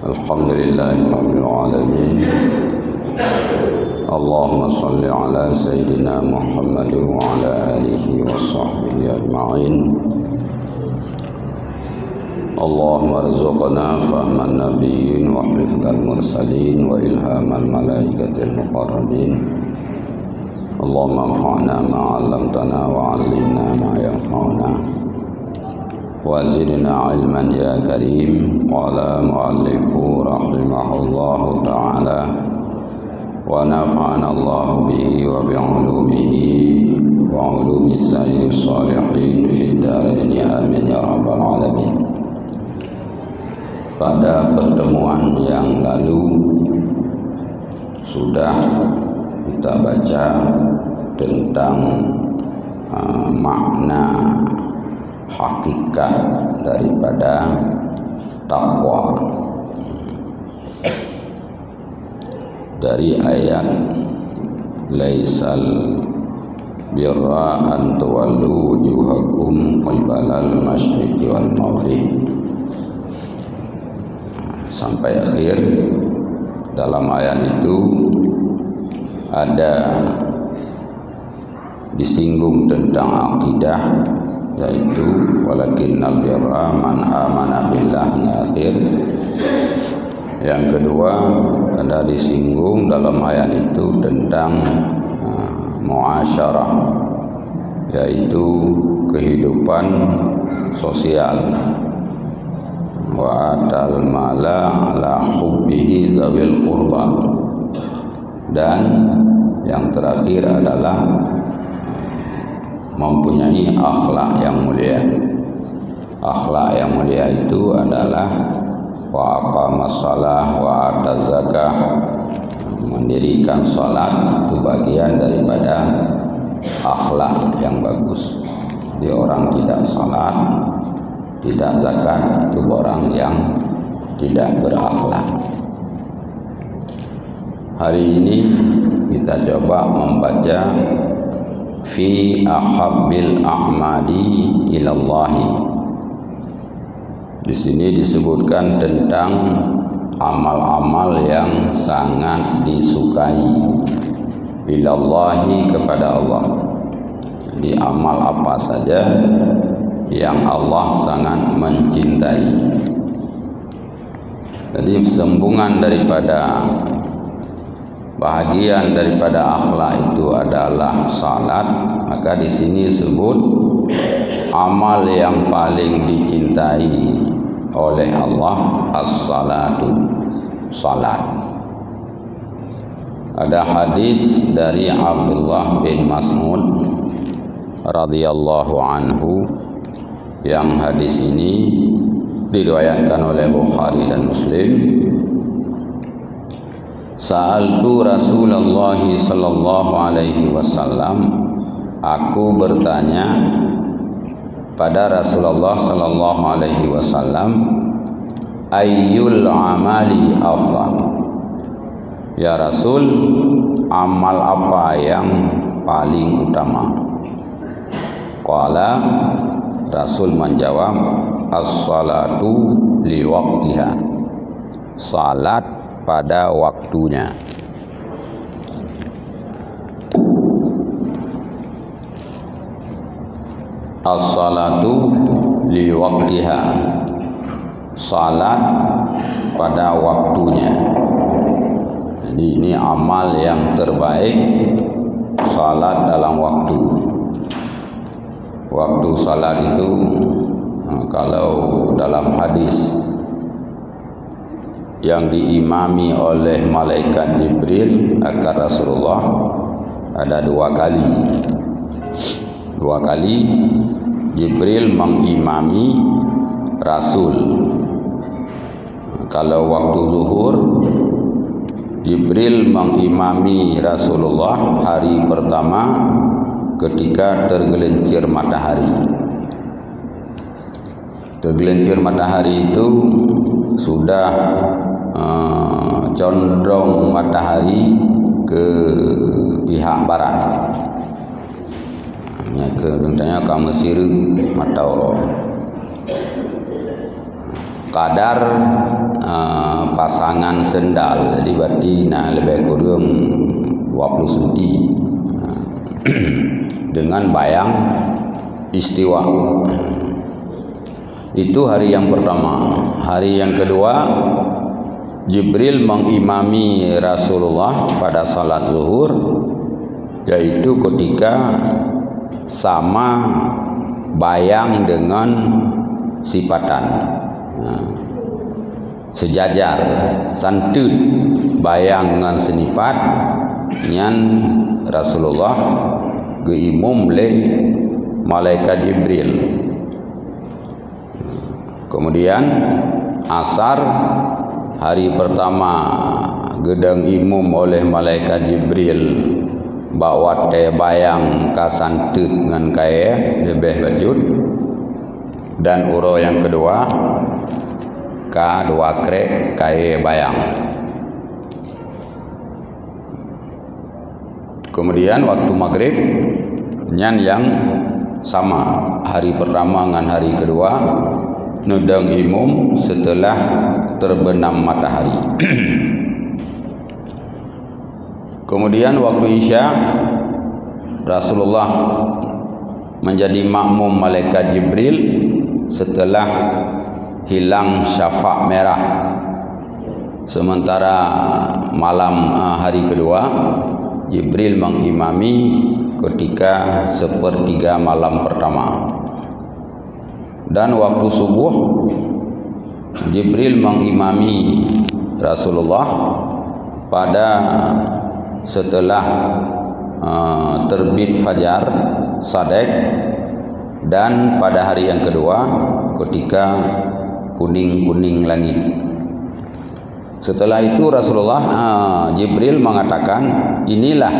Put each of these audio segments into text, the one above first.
Alhamdulillahirabbil alamin. Allahumma shalli ala sayyidina Muhammad wa ala alihi wa sahbihi ajma'in. Allahumma arzuqna fahman nabiyyin wa hifdzal mursalin wa ilhamal malaikatil muqarrabin. Allahumma anfa'na ma 'allamtana wa 'allimna ma yanfa'una wa zidna ilman ya karim. Qala mu'allifu rahimahullahu ta'ala wa nafa'ana Allah bihi wa bi'ulumihi wa ulumi sayyidis salihin fid dharain amin ya rabbal alamin. Pada pertemuan yang lalu sudah kita baca tentang makna hakikat daripada takwa dari ayat laisal birra an tuwallu wujuhakum qibalal masyriqi wal maghrib sampai akhir. Dalam ayat itu ada disinggung tentang akidah, yaitu walakinnal birra man amana billah hingga akhir. Yang kedua ada disinggung dalam ayat itu tentang muasyarah, yaitu kehidupan sosial. Wa atal mala ala hubbihi zawil qurba. Dan yang terakhir adalah mempunyai akhlak yang mulia. Akhlak yang mulia itu adalah wa aqamas shalah wa ataz zakah. Mendirikan salat itu bagian daripada akhlak yang bagus. Jadi orang tidak salat, tidak zakat, itu orang yang tidak berakhlak. Hari ini kita coba membaca fi ahabbil a'mali ilallahi. Di sini disebutkan tentang amal-amal yang sangat disukai ilallahi, kepada Allah. Jadi amal apa saja yang Allah sangat mencintai. Jadi sambungan daripada bahagian daripada akhlak itu adalah salat. Maka di sini sebut amal yang paling dicintai oleh Allah as-salatu, salat. Ada hadis dari Abdullah bin Mas'ud radhiyallahu anhu, yang hadis ini diriwayatkan oleh Bukhari dan Muslim. Sa'altu Rasulullah sallallahu alaihi wasallam, aku bertanya pada Rasulullah sallallahu alaihi wasallam, ayyul amali afdal? Ya Rasul, amal apa yang paling utama? Qala, Rasul menjawab, as-salatu li waqtiha. Salat pada waktunya. As-salatu li waqtiha. Salat pada waktunya. Jadi ini amal yang terbaik, salat dalam waktu. Waktu salat itu kalau dalam hadis yang diimami oleh malaikat Jibril akan Rasulullah ada dua kali Jibril mengimami Rasul. Kalau waktu zuhur, Jibril mengimami Rasulullah hari pertama ketika tergelincir matahari. Tergelincir matahari itu sudah condong matahari ke pihak barat. Contohnya ke Mesir mata Allah. Kadar pasangan sendal. Jadi berarti lebih kurang 20 cm dengan bayang istiwa. Itu hari yang pertama. Hari yang kedua, Jibril mengimami Rasulullah pada salat zuhur, yaitu ketika sama bayang dengan sifatan, sejajar, santut bayang dengan senipat nyan Rasulullah geimum le malaikat Jibril. Kemudian asar hari pertama gedang imum oleh malaikat Jibril bawa te bayang kasantut dengan kaya lebih bajut. Dan uro yang kedua ka dua krek kaya bayang. Kemudian waktu maghrib nyan yang sama hari pertama dengan hari kedua nedang imum setelah terbenam matahari. Kemudian waktu Isya Rasulullah menjadi makmum malaikat Jibril setelah hilang syafaq merah. Sementara malam hari kedua Jibril mengimami ketika sepertiga malam pertama. Dan waktu subuh Jibril mengimami Rasulullah pada setelah terbit fajar sadek, dan pada hari yang kedua ketika kuning-kuning langit. Setelah itu Rasulullah Jibril mengatakan, inilah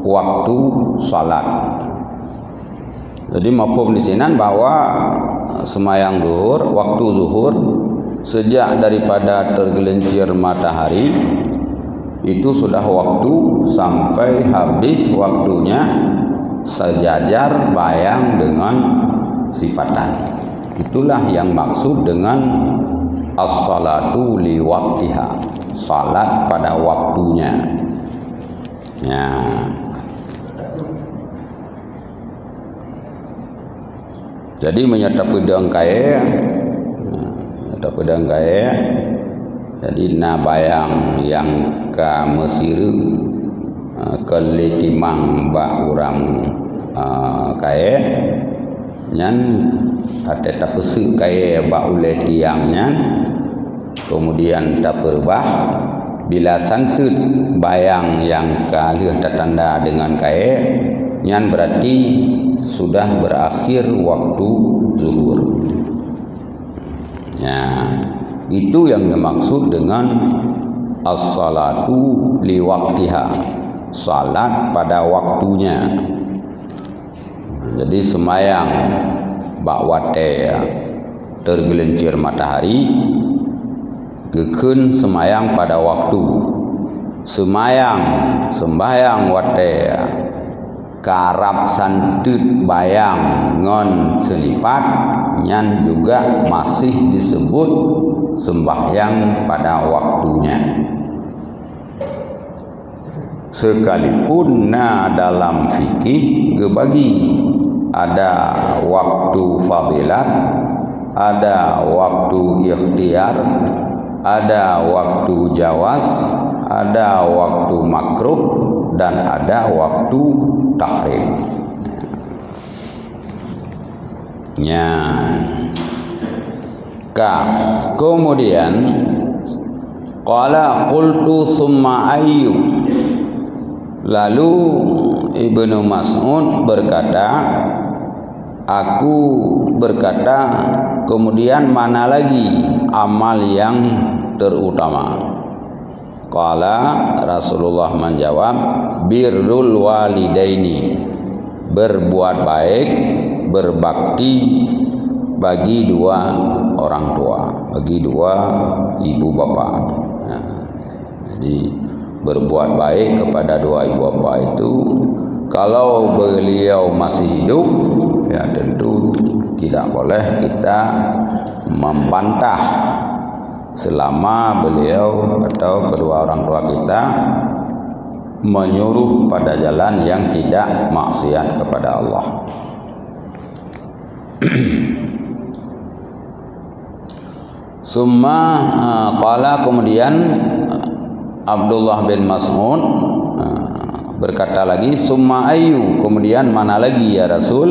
waktu salat. Jadi mafhum di sini bahwa semayang zuhur, waktu zuhur sejak daripada tergelincir matahari itu sudah waktu sampai habis waktunya sejajar bayang dengan sifatan. Itulah yang maksud dengan as-salatu li waqtiha, salat pada waktunya. Ya. Jadi menyata pedang kaya, jadi na bayang yang ka Mesir ke litimang ba urang kaya nyan ada tapesu kaya ba ule tiangnya, kemudian tak berubah bila santut bayang yang kalih tatanda dengan kaya nyan berarti sudah berakhir waktu zuhur. Ya, itu yang dimaksud dengan as-salatu li waqtiha, salat pada waktunya. Jadi semayang bakwate tergelincir matahari gekeun semayang pada waktu. Sembayang wate karab santut bayang ngon selipat nyan juga masih disebut sembahyang pada waktunya. Sekalipun dalam fikih gebagi ada waktu fadilat, ada waktu ikhtiar, ada waktu jawaz, ada waktu makruh, dan ada waktu tahrim. Ya. Kemudian qala qultu thumma ayyu, lalu Ibnu Mas'ud berkata, aku berkata, kemudian mana lagi amal yang terutama? Qala, Rasulullah menjawab, birrul walidaini, berbuat baik, berbakti bagi dua orang tua, bagi dua ibu bapa. Nah, jadi berbuat baik kepada dua ibu bapa itu kalau beliau masih hidup, ya tentu tidak boleh kita membantah selama beliau atau kedua orang tua kita menyuruh pada jalan yang tidak maksiat kepada Allah. Summa qala, kemudian Abdullah bin Mas'ud berkata lagi, summa ayu, kemudian mana lagi ya Rasul?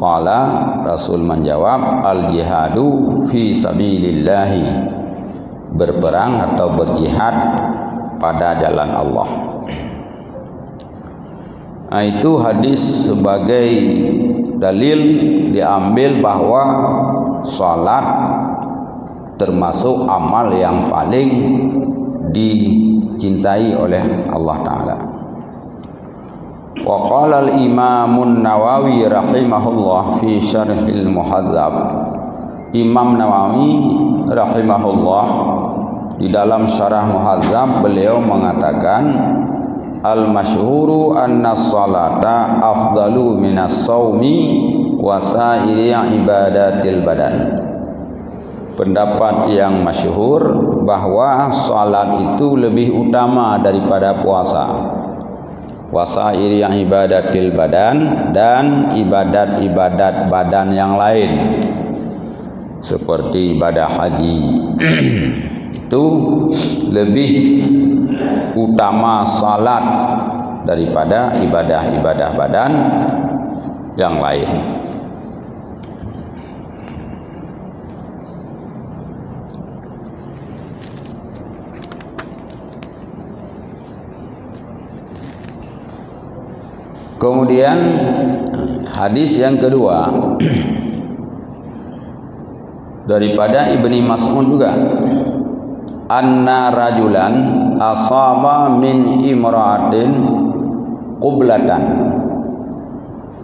Qala, Rasul menjawab, al jihadu fi sabilillahi, berperang atau berjihad pada jalan Allah. Nah, itu hadis sebagai dalil diambil bahwa salat termasuk amal yang paling dicintai oleh Allah Ta'ala. Wa qala al-Imam Nawawi rahimahullah fi Syarhil Muhadzab, Imam Nawawi rahimahullah di dalam Syarah Muhadzab beliau mengatakan, al-masyhuru anna salata afdalu minas saumi wa sa'iri ibadatil badan. Pendapat yang masyhur bahwa salat itu lebih utama daripada puasa, wa sa'iri ibadatil badan, dan ibadat-ibadat badan yang lain seperti ibadah haji itu lebih utama salat daripada ibadah-ibadah badan yang lain. Kemudian hadis yang kedua daripada Ibni Mas'ud juga, anna rajulan asaba min imra'atin qublatan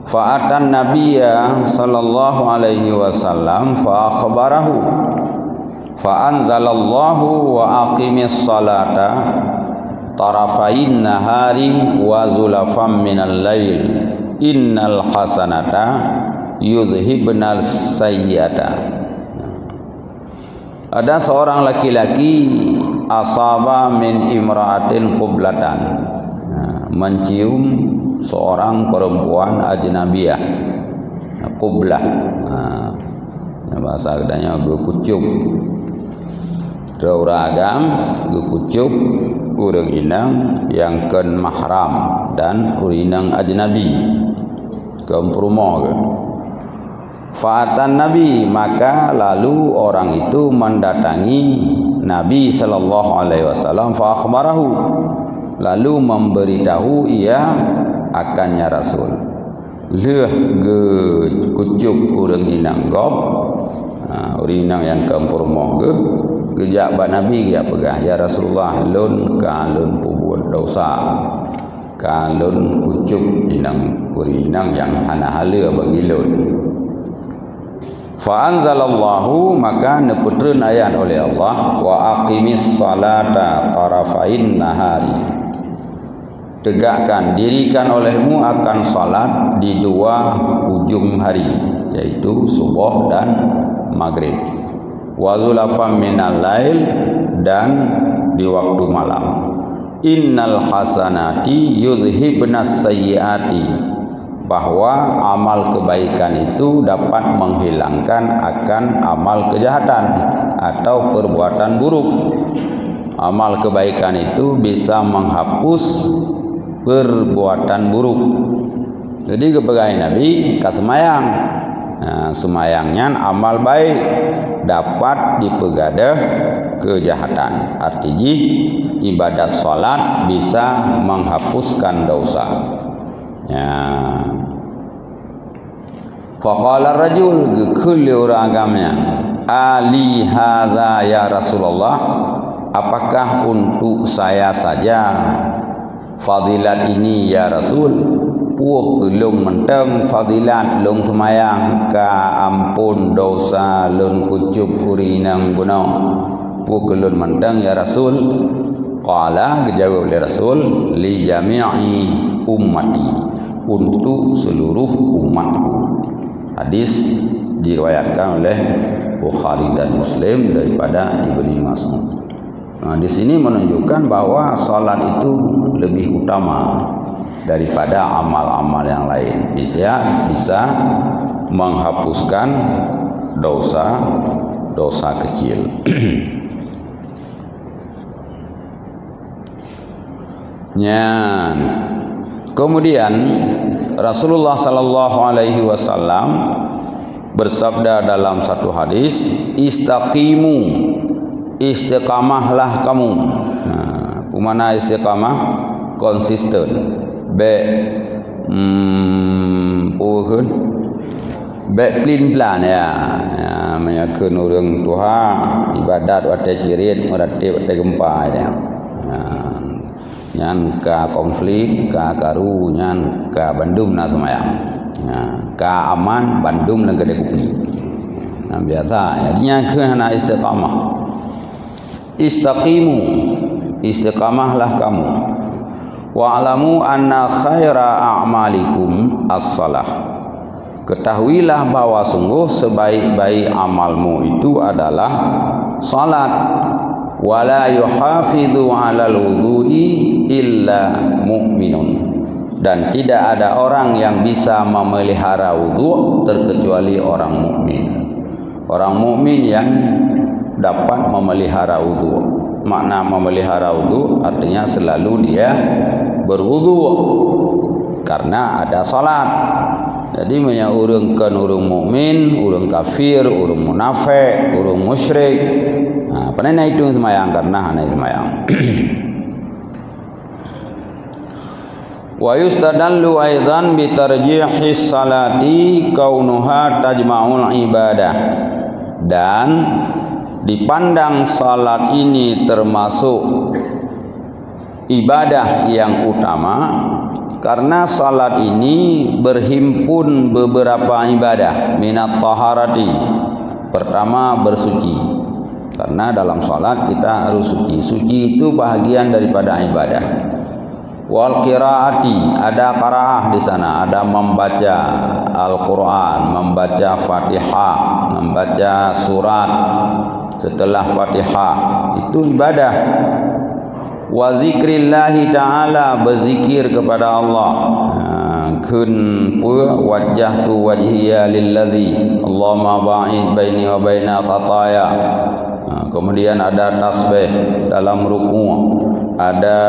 fa atan nabiyya sallallahu alaihi wasallam fa akhbarahu fa anzalallahu wa aqimis salata tarafain nahari wa zulafam minal lail innal hasanata yuzhibnal sayyi'ata. Ada seorang laki-laki asaba min imra'atin qublatan, mencium seorang perempuan ajnabiyah, qublah, bahasa kedanya gekucup, teragam gekucup urang inang yang ken mahram dan urinang ajnabi kemprumah. Fa'atan Nabi, maka lalu orang itu mendatangi Nabi sallallahu alaihi wasallam, fa akhbarahu, lalu memberitahu ia akannya Rasul. Leuh ge kucuk urang inang gop, urinang yang kempurmoh ge gejak ba Nabi ge pegah, ya Rasulullah, lun kalun pubun dosa, kalun kucuk inang urinang yang hana-hala bagi lun. Fa anzalallahu, maka neputreun ayat oleh Allah, wa aqimis salata tarafain nahari, tegakkan, dirikan olehmu akan salat di dua ujung hari, yaitu subuh dan maghrib, wa zulafam minal lail, dan di waktu malam. Innal hasanati yuzhibnas sayyiati, bahwa amal kebaikan itu dapat menghilangkan akan amal kejahatan atau perbuatan buruk. Amal kebaikan itu bisa menghapus perbuatan buruk. Jadi kepegai Nabi kasemayang, semayangnya amal baik dapat dipegadah kejahatan. Artinya ibadat salat bisa menghapuskan dosa. Ya. Faqala rajul, gekeuli urang agamanya, ali hadza ya Rasulullah, apakah untuk saya saja fadilat ini ya Rasul? Puak lung menteng fadilat lung semayang ka ampun dosa lung kucup urinang gunau. Puak lung menteng ya Rasul. Qala, dijawab oleh Rasul, li jami'i ummati, untuk seluruh umatku. Hadis diriwayatkan oleh Bukhari dan Muslim daripada Ibnu Mas'ud. Nah, di sini menunjukkan bahwa salat itu lebih utama daripada amal-amal yang lain. Bisa menghapuskan dosa kecil. Kemudian Rasulullah sallallahu alaihi wasallam bersabda dalam satu hadis, istaqimu, istiqamahlah kamu. Pemana istiqamah? Konsisten. Puhun plin plan ya. Menyakeun urang Tuhan ibadat wate cirit meratib wate gempa ya. Nyan ka konflik ka karu nyan ka bandum na semayang. Ka aman bandum dan kedai kopi. Biasa jadinya kena istiqamah. Istaqimu, istiqamahlah kamu. Wa'lamu anna khaira a'malikum as-salah. Ketahuilah bahwa sungguh sebaik-baik amalmu itu adalah salat. Wala yuhafidhu 'alal wudu'i illa mu'minun. Dan tidak ada orang yang bisa memelihara wudu terkecuali orang mukmin. Orang mukmin yang dapat memelihara wudu. Makna memelihara wudu artinya selalu dia berwudu karena ada salat. Jadi banyak urang mukmin, urang kafir, urang munafik, urang musyrik. Panai itu semayang karena hanai semayang. Wa yustadallu aidan bi tarjihis salati kaunuha tajma'ul ibadah. Dan dipandang salat ini termasuk ibadah yang utama karena salat ini berhimpun beberapa ibadah. Minat taharati, pertama bersuci, karena dalam salat kita harus suci. Suci itu bahagian daripada ibadah. Wal qiraati, ada qiraah di sana, ada membaca Al-Qur'an, membaca Fatihah, membaca surat setelah Fatihah, itu ibadah. Wa zikrillahi ta'ala, berzikir kepada Allah. Kun wajjahtu wajhiya lilladzi Allahumma ba'id baini wa baina khataya. Kemudian ada tasbih dalam ruku', ada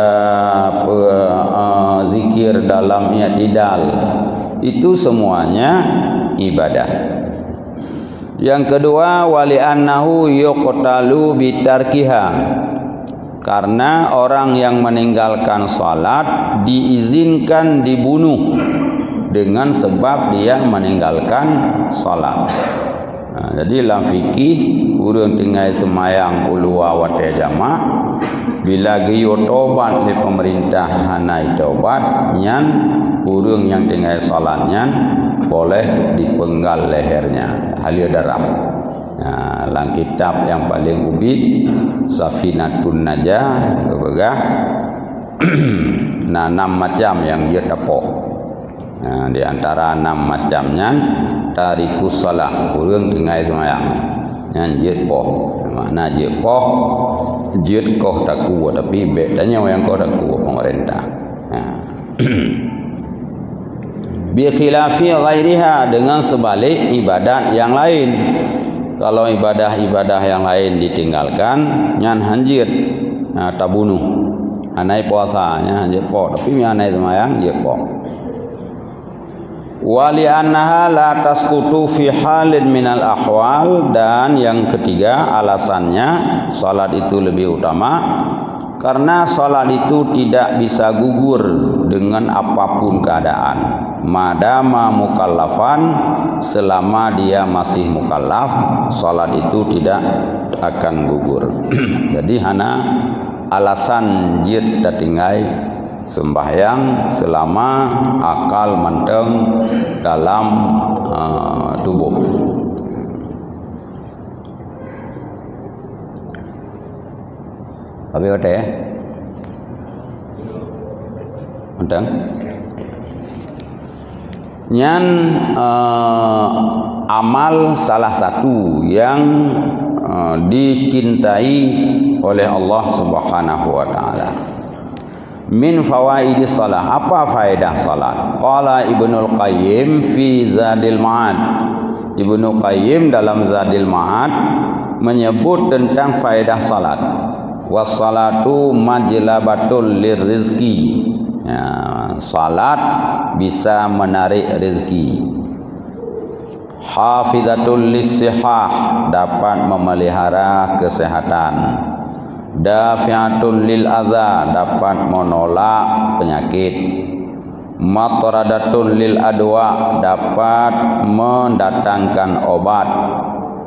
zikir dalam i'tidal. Itu semuanya ibadah. Yang kedua, wali annahu yuqtalu bitarkiha, karena orang yang meninggalkan salat diizinkan dibunuh dengan sebab dia meninggalkan salat. Jadi dalam fikih urang tinggal semayang ulua wate jamaah, bila giyo tobat di pemerintah hanai tobat nyan, urang yang tinggal salat nyan boleh dipenggal lehernya, halia darah. Dalam kitab yang paling ubid Safinatun Najah kebegah 6 macam yang dia tepoh. Di antara 6 macamnya tarikus salah, urang tinggal semayang yang jid poh. Makna jid poh, jid koh tak kuat, tapi betanya yang koh tak kuat pemerintah. Bi khilafi ghairiha, dengan sebalik ibadat yang lain. Kalau ibadah-ibadah yang lain ditinggalkan nyan hanjir, tabunuh. Anai puasanya hanjir poh, tapi anai semayang dia poh. Wali annaha la tasqutu fi halin minal ahwal, dan yang ketiga alasannya salat itu lebih utama karena salat itu tidak bisa gugur dengan apapun keadaan. Madama mukallafan, selama dia masih mukallaf, salat itu tidak akan gugur. Jadi hana alasan jid tatinggai sembahyang selama akal menteng dalam tubuh. Apa kata ya? Menteng? Nyan amal salah satu yang dicintai oleh Allah Subhanahu wa taala. Min fawaidi salah, apa faedah salat? Qala Ibnul Qayyim fi Zadil Ma'ad. Ibnu Qayyim dalam Zadil Ma'ad menyebut tentang faedah salat. Wassalatu majlabatul lirizki. Ya, salat bisa menarik rezeki. Hafizatul lisihah, dapat memelihara kesehatan. Dafi'atun lil adza, dapat menolak penyakit. Matradatun lil adwa, dapat mendatangkan obat.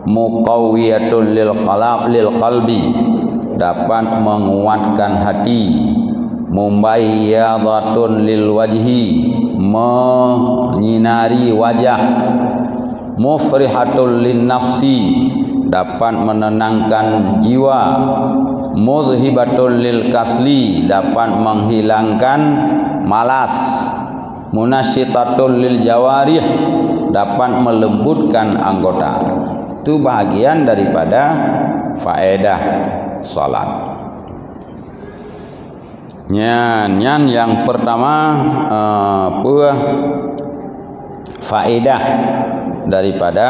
Muqawwiyatun lil qalbi, dapat menguatkan hati. Mubayyadatun lil wajhi, menyinari wajah. Mufrihatul lin nafsi, dapat menenangkan jiwa. Muzhibatul lil kasli, dapat menghilangkan malas. Munasyitatul lil jawarih, dapat melembutkan anggota. Itu bahagian daripada faedah salat. Nyan yang pertama faedah daripada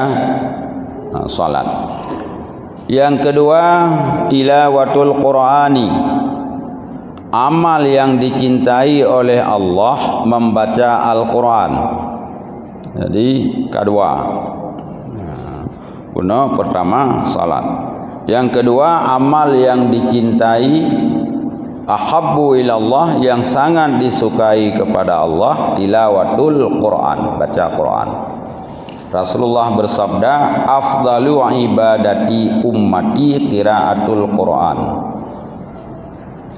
salat. Yang kedua, tilawatul Qur'ani. Amal yang dicintai oleh Allah membaca Al-Quran. Jadi kedua, pertama salat. Yang kedua, amal yang dicintai, ahabbu ilallah, yang sangat disukai kepada Allah, tilawatul Quran, baca Quran. Rasulullah bersabda, afdalu ibadati ummati qiraatul Quran.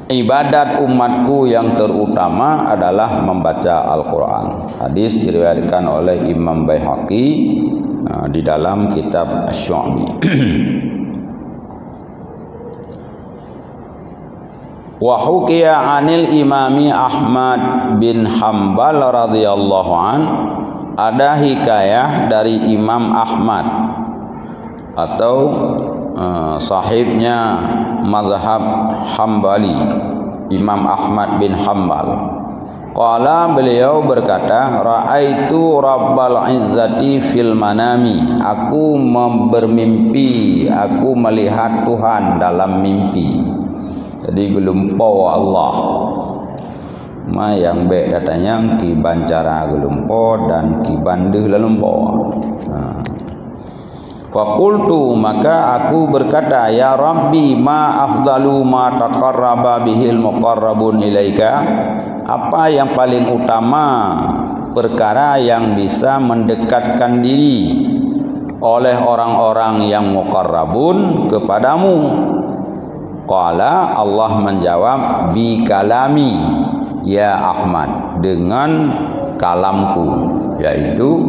Ibadat umatku yang terutama adalah membaca Al-Quran. Hadis diriwayatkan oleh Imam Baihaqi di dalam kitab Asy-Syu'abi. Wa hukiya anil imami Ahmad bin Hanbal radhiyallahu an, ada hikayah dari Imam Ahmad atau sahibnya mazhab Hambali, Imam Ahmad bin Hanbal. Qala, beliau berkata, ra'aitu rabbal izzati fil manami, aku bermimpi, aku melihat Tuhan dalam mimpi. Jadi gelumpo Allah. Ma yang baik datanya ki bancara gelumpo dan ki bandeh lalumpo. Faqultu, maka aku berkata, ya Rabbi, ma afdalu ma taqarraba bihil muqarrabun ilaika. Apa yang paling utama perkara yang bisa mendekatkan diri oleh orang-orang yang muqarrabun kepadamu? Qala, Allah menjawab, bi kalami ya Ahmad, dengan kalamku, yaitu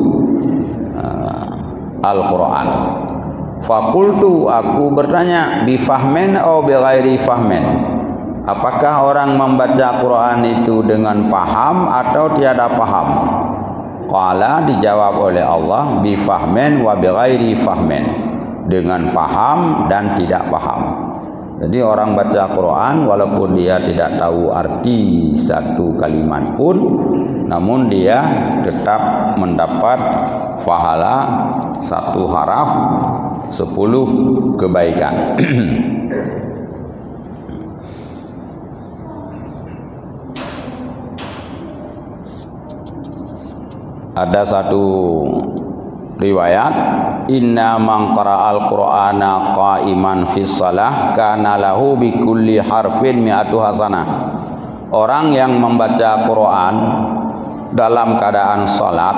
Al-Quran. Fakultu, aku bertanya, bi fahmen atau bi ghairi fahmen, apakah orang membaca Quran itu dengan paham atau tiada paham? Qala, dijawab oleh Allah, bi fahmen wa bi ghairi fahmen, dengan paham dan tidak paham. Jadi orang baca Quran walaupun dia tidak tahu arti satu kalimat pun, namun dia tetap mendapat pahala satu haraf 10 kebaikan. Ada satu riwayat, inna man qara'al qur'ana qa'iman fi shalah kana lahu bi kulli harfin mi'atu hasanah. Orang yang membaca Quran dalam keadaan salat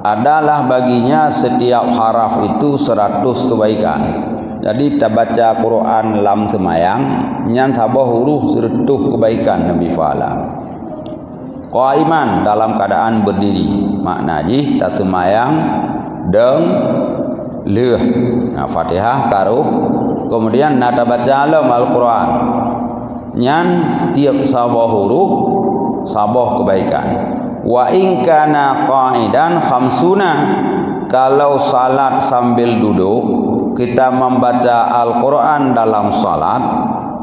adalah baginya setiap haraf itu 100 kebaikan. Jadi kita baca Quran lam semayang nyan tabah huruf 100 kebaikan Nabi fa'ala. Qa'iman, dalam keadaan berdiri, makna ji tak semayang deng leuh. Nah, Fatihah karo kemudian nada baca alam Al-Quran nyan setiap sabah huruf sabah kebaikan. Wa in kana qa'idan khamsuna, kalau salat sambil duduk, kita membaca Al-Quran dalam salat,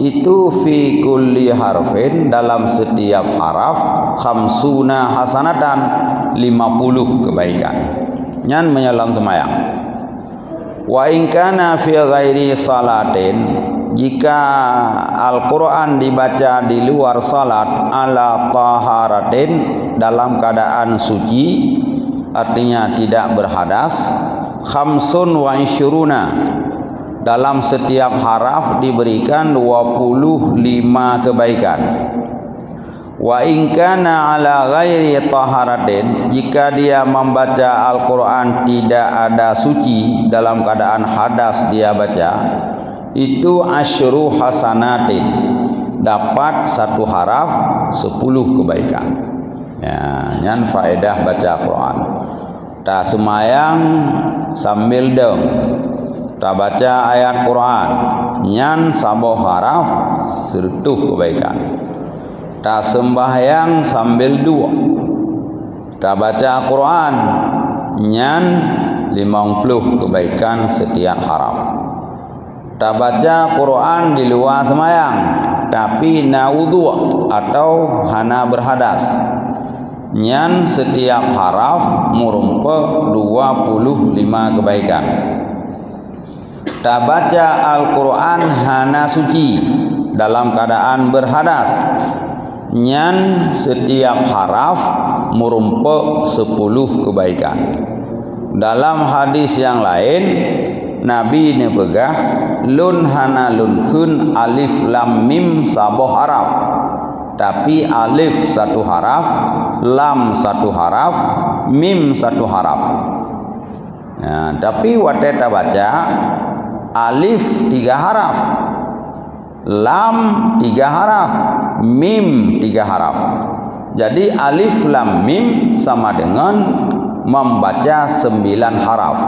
itu fi kulli harfin, dalam setiap haraf, khamsuna hasanatan, 50 kebaikan. Nyan menyalam semayang. Wa in kana fi ghairi salatin, jika Al-Quran dibaca di luar salat, ala taharatin, dalam keadaan suci, artinya tidak berhadas, khamsun wa isyuruna, dalam setiap haraf diberikan 25 kebaikan. Wa in kana ala ghairi taharatin, jika dia membaca Al-Quran tidak ada suci, dalam keadaan hadas dia baca, itu asyru hasanatin, dapat satu haraf 10 kebaikan. Ya, nyan faedah baca Quran. Tak semayang sambil deng, tak baca ayat Quran, nyan saboh haraf 100 kebaikan. Tak sembahyang sambil dua, tak baca Quran, nyan 50 kebaikan setiap haraf. Tak baca Quran di luar semayang, tapi naudhu atau hana berhadas, nyan setiap haraf merumpe 25 kebaikan. Tak baca Al-Quran hana suci, dalam keadaan berhadas, nyan setiap haraf merumpe 10 kebaikan. Dalam hadis yang lain, Nabi ni pegah lun hana lun kun alif lam mim saboh haraf, tapi alif satu haraf, lam satu haraf, mim satu haraf. Ya, tapi waktu kita baca alif 3 haraf, lam 3 haraf, mim 3 haraf. Jadi alif lam mim sama dengan membaca 9 haraf.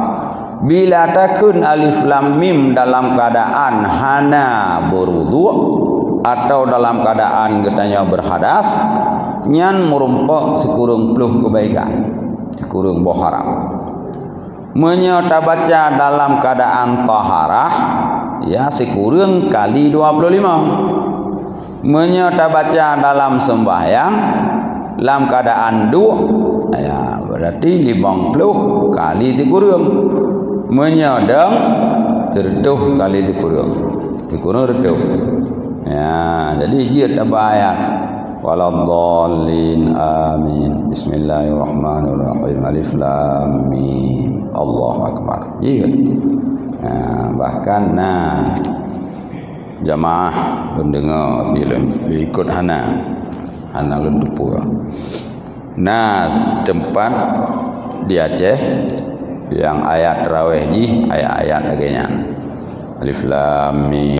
Bila takun alif lam mim dalam keadaan hana berwudu atau dalam keadaan getanya berhadas, nyan merumpok sekurang 10 kebaikan, sekurang boharam. Menyata baca dalam keadaan taharah, ya sekurang kali 25. Menyata baca dalam sembahyang dalam keadaan dua, ya berarti 50 kali sekurang. Menyadang cerduh kali dikurung reduh. Ya, jadi dia tabayat waladhdallin amin. Bismillahirrahmanirrahim. Alif lam mim. Allahu akbar. Iya. Ya, bahkan jamaah mendengar bila ikut hana lendupu. Tempat di Aceh yang ayat tarawih ji, ayat-ayat agaknya alif lam mim.